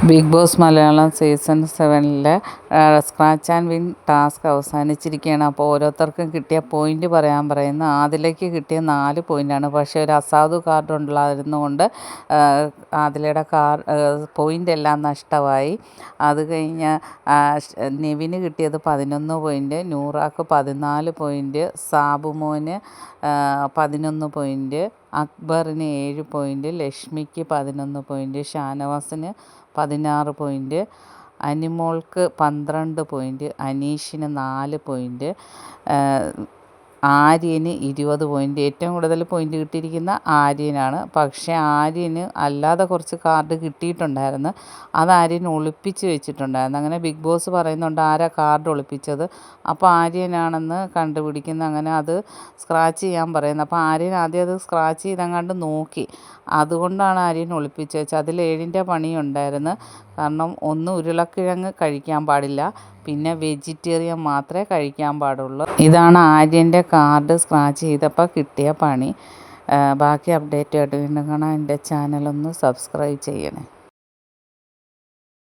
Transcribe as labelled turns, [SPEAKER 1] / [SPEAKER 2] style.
[SPEAKER 1] Big Boss Malayalam season 7-ലെ scratch and win task അവസാനിച്ചിരിക്കുകയാണ്. അപ്പോൾ ഓരോരുത്തർക്കും കിട്ടിയ പോയിൻ്റ് പറയാൻ പറയുന്നു. ആദിലയ്ക്ക് കിട്ടിയ 4 പോയിൻ്റാണ്. പക്ഷേ ഒരു അസാധു കാർഡ് ഉണ്ടായിരുന്നുകൊണ്ട് ആദിലയുടെ പോയിൻ്റ് എല്ലാം നഷ്ടമായി. അത് കഴിഞ്ഞ് നെവിന് കിട്ടിയത് 11 പോയിൻ്റ്, നൂറാക്ക് 14 പോയിൻ്റ്, സാബുമോന് 11 പോയിൻ്റ്, അക്ബറിന് 7 പോയിൻ്റ്, ലക്ഷ്മിക്ക് 11 പോയിൻ്റ്, ഷാനവാസിന് 16 പോയിൻ്റ്, അനിമോൾക്ക് 12 പോയിൻ്റ്, അനീഷിന് 4 പോയിൻ്റ്, ആര്യന് 20 പോയിൻ്റ്. ഏറ്റവും കൂടുതൽ പോയിൻ്റ് കിട്ടിയിരിക്കുന്ന ആര്യനാണ്. പക്ഷേ ആര്യന് അല്ലാതെ കുറച്ച് കാർഡ് കിട്ടിയിട്ടുണ്ടായിരുന്നു. അത് ആര്യൻ ഒളിപ്പിച്ച് വെച്ചിട്ടുണ്ടായിരുന്നു. അങ്ങനെ ബിഗ് ബോസ് പറയുന്നുണ്ട് ആരാ കാർഡ് ഒളിപ്പിച്ചത്. അപ്പോൾ ആര്യനാണെന്ന് കണ്ടുപിടിക്കുന്നു. അങ്ങനെ അത് സ്ക്രാച്ച് ചെയ്യാൻ പറയുന്നു. അപ്പോൾ ആര്യൻ ആദ്യം അത് സ്ക്രാച്ച് ചെയ്തങ്ങാണ്ട് നോക്കി. അതുകൊണ്ടാണ് ആര്യൻ ഒളിപ്പിച്ച് വെച്ചത്. അതിൽ 7ൻ്റെ പണിയുണ്ടായിരുന്നു. കാരണം ഒന്ന് ഉരുളക്കിഴങ്ങ് കഴിക്കാൻ പാടില്ല, പിന്നെ വെജിറ്റേറിയൻ മാത്രമേ കഴിക്കാൻ പാടുള്ളൂ. ഇതാണ് ആര്യൻ്റെ കാർഡ് സ്ക്രാച്ച് ചെയ്തപ്പോൾ കിട്ടിയ പണി. ബാക്കി അപ്ഡേറ്റുമായിട്ട് വീണ്ടും കാണാം. എൻ്റെ ചാനലൊന്ന് സബ്സ്ക്രൈബ് ചെയ്യണേ.